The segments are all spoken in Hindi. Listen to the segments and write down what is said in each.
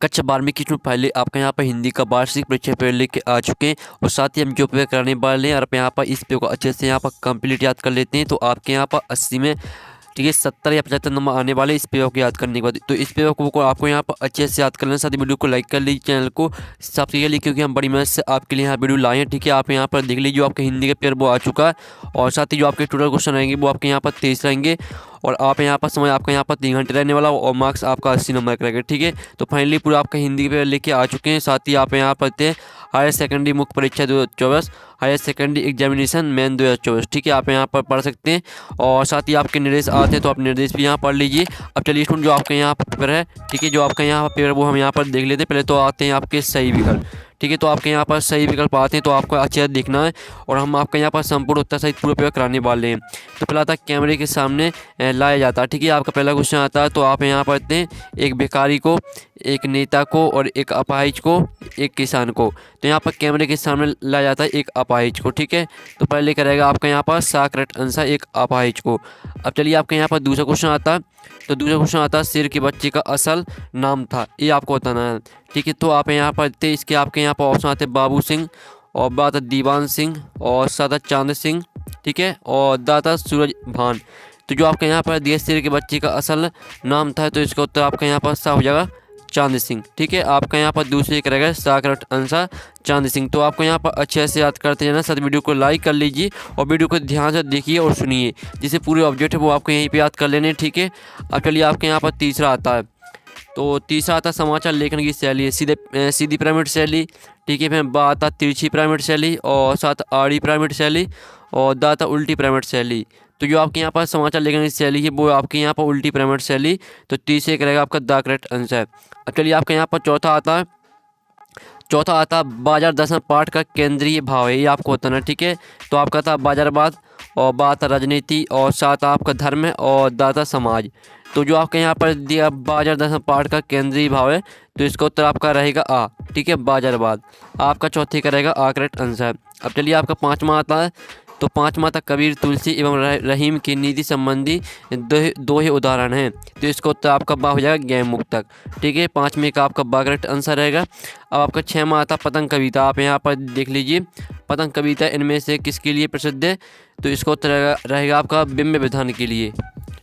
कक्षा 12वीं की पहले आपका यहाँ पर हिंदी का वार्षिक परीक्षा पेपर लेके आ चुके हैं और साथ ही हम जो पेपर कराने वाले हैं और आप यहाँ पर इस पेपर को अच्छे से यहाँ पर कंप्लीट याद कर लेते हैं तो आपके यहाँ पर 80 में ठीक है 70 या 75 नंबर आने वाले इस पेपर को याद करने के बाद। तो इस पेपर को आपको यहाँ पर अच्छे से याद कर लेना, साथ ही वीडियो को लाइक कर लीजिए, चैनल को सब्सक्राइब कर लीजिए क्योंकि हम बड़ी मेहनत से आपके लिए यहाँ वीडियो लाए हैं। ठीक है, आप यहाँ पर देख लीजिए जो आपके हिंदी का पेपर वो आ चुका है और साथ ही जो आपके टोटल क्वेश्चन रहेंगे वो आपके यहाँ पर 23 रहेंगे और आप यहाँ पर समय आपका यहाँ पर 3 घंटे रहने वाला और मार्क्स आपका 80 नंबर का रहेगा। ठीक है, तो फाइनली पूरा आपका हिंदी के पेपर लेके आ चुके हैं। साथ ही आप यहाँ पढ़ते हैं हायर सेकेंडरी मुख्य परीक्षा 2024, हायर सेकेंडरी एग्जामिनेशन मेन 2024। ठीक है, आप यहाँ पर पढ़ सकते हैं और साथ ही आपके निर्देश आते हैं तो आप निर्देश भी यहाँ पढ़ लीजिए। अब चलिए स्टूडेंट जो आपके यहाँ पर पेपर है, ठीक है, जो आपका यहाँ पर पेपर वो हम यहाँ पर देख लेते हैं। पहले तो आते हैं आपके सही विकल्प। ठीक है, तो आपके यहाँ पर सही विकल्प आते हैं तो आपको अच्छे से देखना है और हम आपके यहाँ पर संपूर्ण उत्तर सहित पूरा पेपर कराने वाले हैं। तो पहला आता है कैमरे के सामने लाया जाता है। ठीक है, आपका पहला क्वेश्चन आता है तो आप यहाँ पढ़ते हैं एक भिखारी को, एक नेता को और एक अपाहिज को, एक किसान को। तो यहाँ पर कैमरे के सामने लाया जाता है एक अपाहिज को। ठीक है, तो पहले करेगा आपका यहाँ पर साकरेट आंसर एक अपाहिज को। अब चलिए आपके यहाँ पर दूसरा क्वेश्चन आता है तो दूसरा क्वेश्चन आता है शेर के बच्चे का असल नाम था, ये आपको बताना है। ठीक है, तो आप यहाँ पर इसके आपके यहाँ पर ऑप्शन आते हैं बाबू सिंह और बात दीवान सिंह और सादा चांद सिंह, ठीक है, और दाता सूरज भान। तो जो आपके यहाँ पर दिए शेर के बच्चे का असल नाम था तो इसका उत्तर आपका यहाँ पर सा हो जाएगा चांद सिंह। ठीक है, आपका यहाँ पर दूसरे करेगा साकरेट आंसर चांद सिंह। तो आपको यहाँ पर अच्छे से याद करते जाना, साथ वीडियो को लाइक कर लीजिए और वीडियो को ध्यान से देखिए और सुनिए, जिससे पूरे ऑब्जेक्ट है वो आपको यहीं पे याद कर लेने। ठीक है, अब चलिए आपके यहाँ पर तीसरा आता है तो तीसरा आता समाचार लेखन की शैली है सीधी पिरामिड शैली। ठीक है, फिर बात आता तिरछी पिरामिड शैली और साथ आड़ी पिरामिड शैली और दाता उल्टी पिरामिड शैली। तो जो आपके यहाँ पर समाचार लेखन की शैली है वो आपके यहाँ पर उल्टी पिरामिड शैली, तो तीसरे करेगा आपका द करेक्ट आंसर। अब चलिए आपके यहाँ पर चौथा आता बाजार दर्शन पाठ का केंद्रीय भाव है, ये आपको बताना। ठीक है, तो आपका था बाजारवाद और बात राजनीति और साथ आपका धर्म और दाता समाज। तो जो आपके यहाँ पर दिया बाजार दर्शन पाठ का केंद्रीय भाव है तो इसका उत्तर आपका रहेगा आ। ठीक है, बाजारवाद आपका चौथे का रहेगा आ करेक्ट आंसर। अब चलिए आपका पाँचवा आता है तो पाँचवा तक कबीर तुलसी एवं रहीम की नीति संबंधी दो ही उदाहरण हैं तो इसका उत्तर आपका बा हो जाएगा गैम मुक्तक। ठीक है, पाँचवें का आपका बा करेक्ट आंसर रहेगा। अब आपका छठवां आता पतंग कविता, आप यहाँ पर देख लीजिए पतंग कविता इनमें से किसके लिए प्रसिद्ध है तो इसका उत्तर रहेगा आपका बिंब विधान के लिए।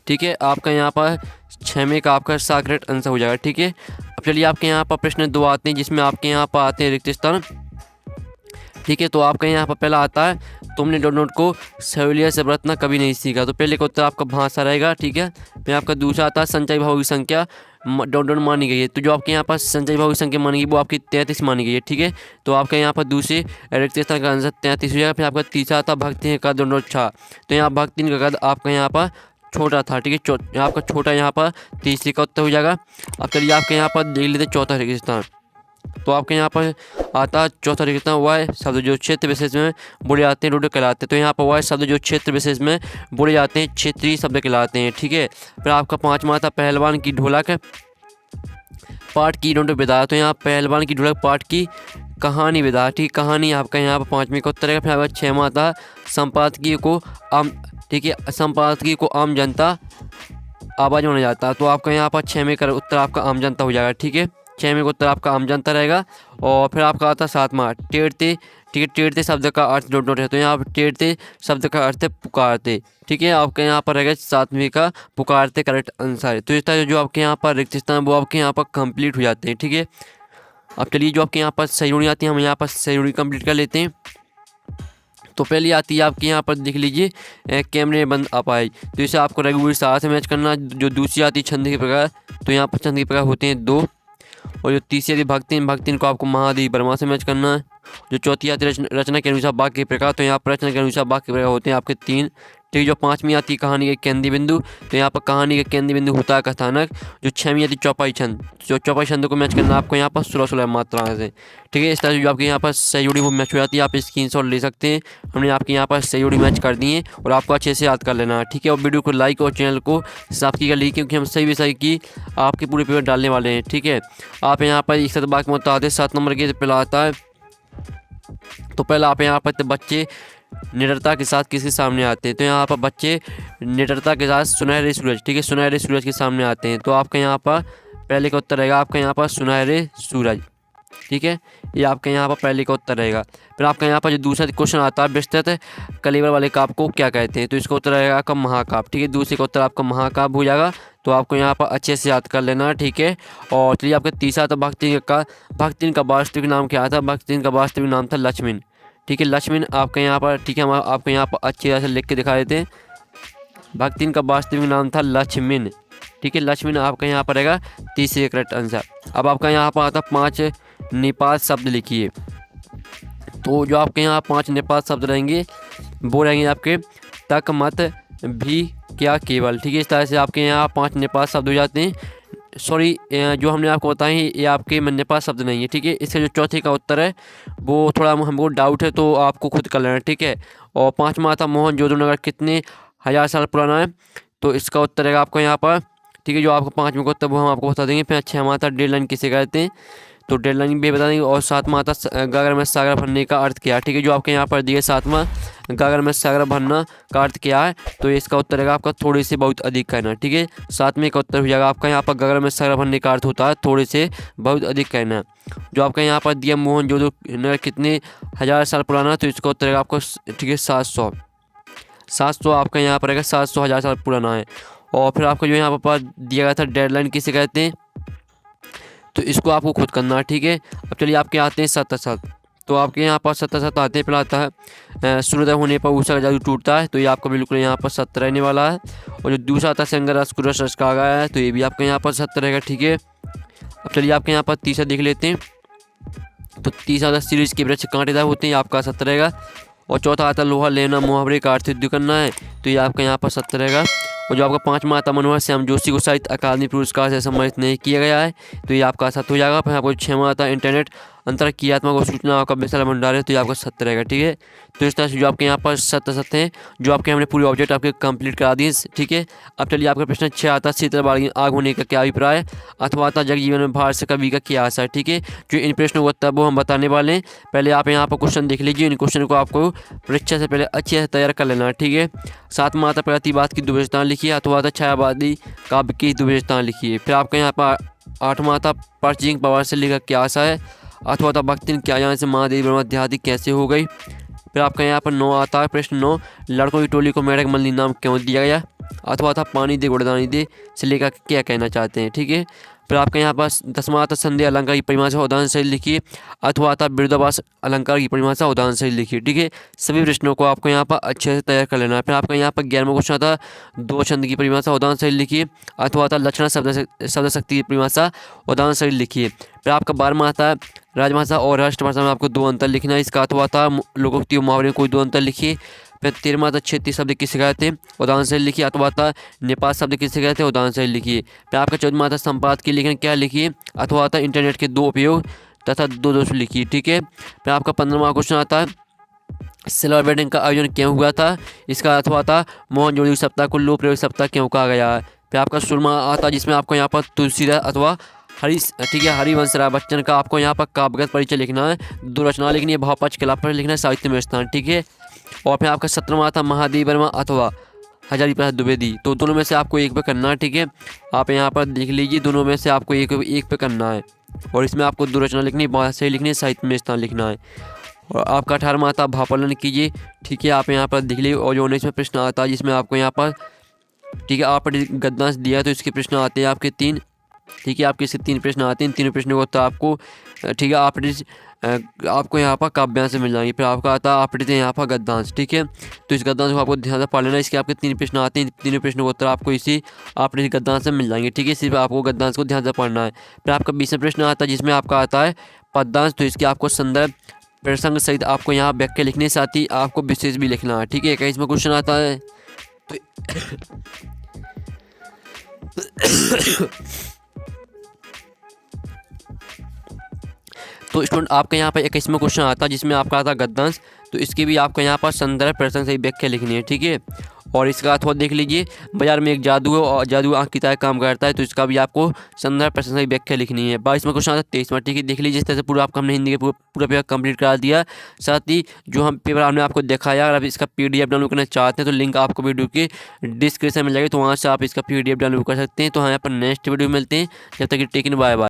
ठीक है, आपका यहाँ पर छठवें का आपका सा करेक्ट आंसर हो जाएगा। ठीक है, अब चलिए आपके यहाँ पर प्रश्न 2 आते हैं जिसमें आपके यहाँ पर आते हैं रिक्त स्थान। ठीक है, तो आपका यहाँ पर पहला आता है तुमने डॉट नोट को सहूलियत से बरतना कभी नहीं सीखा, तो पहले का उत्तर आपका भाषा रहेगा। ठीक है, फिर आपका दूसरा आता है संचय भाव की संख्या डॉट डॉट मानी गई है, तो जो आपके यहाँ पर संचय भाव की संख्या मानी गई वो आपकी 33 मानी गई है। ठीक है, तो आपका यहाँ पर दूसरे रिक्त स्थान का आंसर 33 हो जाएगा। फिर आपका तीसरा आता भक्ति का डॉट डॉट छा, तो यहाँ भक्ति का कद आपका यहाँ पर छोटा था। ठीक है, आपका छोटा यहाँ पर तीसरे का उत्तर हो जाएगा। अब चलिए आपके यहाँ पर देख लेते चौथा रिक्त स्थान, तो आपके यहाँ पर आता चौथा रिक्त स्थान वाय शब्द जो क्षेत्र विशेष में बोले जाते हैं रूढ़ कहलाते हैं, तो यहाँ पर वाय शब्द जो क्षेत्र विशेष में बोले जाते हैं क्षेत्रीय शब्द कहलाते हैं। ठीक है, फिर आपका पाँचवा आता पहलवान की ढोलक पाठ की डोंट विदा, तो यहाँ पहलवान की ढोलक पाठ की कहानी विदा। ठीक, कहानी आपका यहाँ पर पाँचवीं का उत्तर है। फिर आपका छठवां आता संपादकीय को आम, ठीक है, संपादकीय को आम जनता आवाज माना जाता है, तो आपका यहाँ पर छठवें का उत्तर आपका आम जनता हो जाएगा। ठीक है, छठवें का उत्तर आपका आम जनता रहेगा। और फिर आपका आता सातवां टेढ़ते। ठीक है, टेढ़ते शब्द का अर्थ डॉट डॉट है, तो यहाँ पर टेढ़ते शब्द का अर्थ है पुकारते। ठीक है, आपके यहाँ पर रहेगा सातवीं का पुकारते करेक्ट आंसर है। तो इस तरह जो आपके यहाँ पर रिक्त स्थान वो आपके यहाँ पर कंप्लीट हो जाते हैं। ठीक है, अब चलिए जो आपके यहाँ पर सही जोड़ी आती है हम यहाँ पर सही जोड़ी कंप्लीट कर लेते हैं। तो पहली आती है आपके यहाँ पर देख लीजिए कैमरे बंद अपाई, तो इसे आपको रघुवीर साथ से मैच करना। जो दूसरी आती है छंद के प्रकार, तो यहाँ पर छंद के प्रकार होते हैं 2, और जो तीसरी आती भक्तिन को आपको महादेवी वर्मा से मैच करना है। जो चौथी आती रचना के अनुसार वाक्य के प्रकार, तो यहाँ पर रचना के अनुसार वाक्य के प्रकार होते हैं आपके 3। ठीक है, जो पाँचवीं आती है कहानी के केंद्रीय बिंदु, तो यहाँ पर कहानी का केंद्रीय बिंदु होता है कथानक। जो छवीं आती चौपाई छंद, जो चौपाई छंद को मैच करना आपको यहाँ पर 16 मात्राएं से। ठीक है, इस तरह से जो आपके यहाँ पर सही जोड़ी वो मैच हो जाती है, आप स्क्रीनशॉट ले सकते हैं। हमने आपके यहाँ पर सही जोड़ी मैच कर दी है और आपको अच्छे से याद कर लेना है। ठीक है, और वीडियो को लाइक और चैनल को सब्सक्राइब कर लीजिए क्योंकि हम सही विषय की आपके पूरे पेपर डालने वाले हैं। ठीक है, आप यहाँ पर एक बात में आते 7 नंबर के पहला आता है, तो पहला आप यहाँ पर बच्चे निडरता के साथ किसके सामने आते हैं, तो यहाँ पर बच्चे निडरता के साथ सुनहरे सूरज। ठीक है, सुनहरे सूरज के सामने आते हैं, तो आपका यहाँ पर पहले का उत्तर रहेगा आपका यहाँ पर सुनहरे सूरज। ठीक है, ये आपके यहाँ पर पहले का उत्तर रहेगा। फिर आपका यहाँ पर जो दूसरा क्वेश्चन आता है, विस्तृत कलेवर वाले काव्य को क्या कहते हैं, तो इसका उत्तर रहेगा आपका महाकाव्य। ठीक है, दूसरे का उत्तर आपका महाकाव्य हो जाएगा। तो आपको यहाँ पर अच्छे से याद कर लेना है। ठीक है, और चलिए आपका तीसरा था भक्तिन का वास्तविक नाम क्या था। भक्तिन का वास्तविक नाम था लक्ष्मण। ठीक है, लक्ष्मण आपके यहाँ पर, ठीक है, हम आपको यहाँ पर अच्छी तरह से लिख के दिखा देते हैं। भक्तिन का वास्तविक नाम था लक्ष्मण। ठीक है, लक्ष्मण आपका यहाँ पर रहेगा तीसरे करेक्ट आंसर। अब आपका यहाँ पर आता 5 निपात शब्द लिखिए। तो जो आपके यहाँ 5 निपात शब्द रहेंगे वो रहेंगे आपके तक, मत, भी, क्या, केवल। ठीक है, इस तरह से आपके यहाँ 5 निपात शब्द हो जाते हैं। सॉरी, जो हमने आपको बताए ये आपके निपात शब्द नहीं है। ठीक है, इसका जो चौथे का उत्तर है वो थोड़ा हमको डाउट है, तो आपको खुद कर लेना। ठीक है, और 5वां था मोहनजोदड़ो नगर कितने हज़ार साल पुराना है, तो इसका उत्तर रहेगा आपको यहाँ पर। ठीक है, जो आपको 5वें का उत्तर वो हम आपको बता देंगे। फिर 6वां था डेडलाइन किसे कहते हैं, तो डेडलाइन भी बता देंगे। और 7वां था गागर में सागर भरने का अर्थ क्या है। ठीक है, जो आपके यहाँ पर दिए 7वां गागर में सागर भरना का अर्थ क्या है, तो इसका उत्तर रहेगा आपका थोड़े से बहुत अधिक कहना। ठीक है, 7वें का उत्तर हो जाएगा आपका यहाँ पर गागर में सागर भरने का अर्थ होता है थोड़े से बहुत अधिक कहना। जो आपका यहाँ पर दिया मोहनजोदड़ो नगर कितने हज़ार साल पुराना, तो इसका उत्तर रहेगा आपको, ठीक है, 700 आपका यहाँ पर रहेगा 700 हज़ार साल पुराना है। और फिर आपको जो यहाँ पर दिया गया था डेडलाइन किसे कहते हैं, तो इसको आपको खुद करना है। ठीक है, अब चलिए आपके आते हैं सतसत। तो आपके यहाँ पर सतसत आते हैं, फिर आता है सूर्योदय होने पर ऊषा का जादू टूटता है, तो ये आपका बिल्कुल यहाँ पर सत्य रहने वाला है। और जो दूसरा आता है संघर्ष कुरस रस का गया है, तो ये भी आपके यहाँ पर सत्य रहेगा। ठीक है, अब चलिए आपके यहाँ पर तीसरा देख लेते हैं। तो तीसरा आता सीरीज के वृक्ष कांटेदार होते हैं, आपका सत्य रहेगा। और चौथा आता लोहा लेना मुहावरे का अर्थ युद्ध करना है, तो ये आपका यहाँ पर सत्य रहेगा। और जो आपका 5वां आता मनोहर श्याम जोशी को साहित्य अकादमी पुरस्कार से सम्मानित नहीं किया गया है, तो ये आपका सत्य हो जाएगा। फिर आपको 6वां आता इंटरनेट अंतरक्रियात्मक और सूचना का विशाल भंडार है, तो ये आपका सत्य रहेगा। ठीक है, तो इस तरह से जो आपके यहाँ पर सत्य हैं, जो आपके हमने पूरे ऑब्जेक्ट आपके कंप्लीट करा दिए। ठीक है, अब चलिए आपका प्रश्न 6 आता शीतल बाड़ी आग होने का क्या अभिप्राय, अथवा आता जगजीवन में भारत से कवि का क्या आशा है। ठीक है, जो इन प्रश्नों को तब वो हम बताने वाले हैं। पहले आप यहाँ पर क्वेश्चन देख लीजिए, इन क्वेश्चन को आपको परीक्षा से पहले अच्छे से तैयार कर लेना है। ठीक है, 7वां आता प्रतिवाद की दुविधताएं लिखिए, अथवा आता छायावादी काव्य की दुविधताएं लिखिए। फिर आपका यहाँ पर 8वां आता परचिंग पवार से लेकर क्या आशा है, अथवा था भक्तिन क्या जाने से महादेवी वर्मा देहाती कैसे हो गई। फिर आपका यहाँ पर 9 आता है प्रश्न 9, लड़कों की टोली को मेढक मल्ली नाम क्यों दिया गया, अथवा था पानी दे गुड़दानी दे से लेकर क्या कहना चाहते हैं। ठीक है, फिर आपका यहाँ पर 10वां आता संदेह अलंकार की परिभाषा उदाहरण सहित लिखिए, अथवा आता विरोधाभास अलंकार की परिभाषा उदाहरण सहित लिखिए। ठीक है, सभी प्रश्नों को आपको यहाँ पर अच्छे से तैयार कर लेना है। फिर आपका यहाँ पर 11वां क्वेश्चन आता दो छंद की परिभाषा उदाहरण सहित लिखिए, अथवा आता लक्षण शब्द शक्ति की परिभाषा उदाहरण सहित लिखिए। फिर आपका 12वां आता है राजभाषा और राष्ट्रभाषा में आपको 2 अंतर लिखना है, इसका अथवा था लोकोक्ति मुहावरे में कोई 2 अंतर लिखिए। फिर 13वां था क्षेत्रीय शब्द किसे कहते हैं, उदाहरण सहित लिखिए, अथवा था नेपाल शब्द किसे कहते हैं, उदाहरण सहित लिखिए। फिर आपका 14वां था संपादकीय लेखन क्या लिखिए, अथवा था इंटरनेट के 2 उपयोग तथा 2 दोष लिखिए। ठीक है, फिर आपका 15वां क्वेश्चन आता है सिल्वर वेडिंग का आयोजन क्यों हुआ था, इसका अथवा था मोहनजोदड़ो सप्ताह को लोक प्रयोग सप्ताह क्यों कहा गया है। फिर आपका 16वां आता जिसमें आपको यहाँ पर तुलसीदास अथवा ठीक है हरिवंश राय बच्चन का आपको यहाँ पर काव्यगत परिचय लिखना है, 2 रचना लिखनी है, भावपक्ष खिलाफ पर लिखना है, साहित्य में स्थान। ठीक है, और फिर आपका 17वां था महादेवी वर्मा अथवा हजारी प्रसाद द्विवेदी, तो दोनों में से आपको एक पे करना है। ठीक है, आप यहाँ पर देख लीजिए, दोनों में से आपको एक पे करना है, और इसमें आपको 2 रचना लिखनी है, भाषा सही लिखनी है, साहित्य में स्थान लिखना है। और आपका 18वां आता भावपालन कीजिए। ठीक है, आप यहाँ पर देख लीजिए। और जो 19वां प्रश्न आता है जिसमें आपको यहाँ पर ठीक है आप गद्यांश दिया, तो इसके प्रश्न आते हैं आपके 3। ठीक है, आपके इसके 3 प्रश्न आते हैं, 3 प्रश्नों को तो आपको ठीक है आपको यहाँ पर काव्यांश मिल जाएंगे। फिर आपका आता है आप यहाँ पर गद्यांश। ठीक है, तो इस गद्यांश को आपको ध्यान से पढ़ लेना, इसके आपके 3 प्रश्न आते हैं, 3 प्रश्नों को उत्तर आपको इसी आप गद्यांश से मिल जाएंगे। ठीक है, सिर्फ आपको गद्यांश को ध्यान से पढ़ना है। फिर आपका 20वां प्रश्न आता है जिसमें आपका आता है पद्यांश, तो इसके आपको संदर्भ प्रसंग सहित आपको यहाँ व्याख्या लिखने, साथ ही आपको विशेष भी लिखना है। ठीक है, 21वां क्वेश्चन आता है तो स्टूडेंट आपका यहाँ पर 21वां क्वेश्चन आता है जिसमें आपका आता है गद्यांश, तो इसकी भी आपको यहाँ पर संदर्भ प्रसंग सही व्याख्या लिखनी है। ठीक है, और इसका अथवा देख लीजिए, बाजार में एक जादू है और जादू आँख की तरह काम करता है, तो इसका भी आपको संदर्भ प्रशंसा की व्याख्या लिखनी है। 22वां क्वेश्चन आता है 23वां, ठीक है। देख लीजिए, इस तरह से पूरा आपका हमने हिंदी के पूरा पेपर कंप्लीट करा दिया। साथ ही जो हम पेपर हमने आपको दिखाया, अगर आप इसका PDF डाउनलोड करना चाहते हैं तो लिंक आपको वीडियो के डिस्क्रिप्शन में मिल जाएगी, तो वहाँ से आप इसका PDF डाउनलोड कर सकते हैं। तो हम यहाँ पर नेक्स्ट वीडियो मिलते हैं, जब तक कि टेक इन, बाय बाय।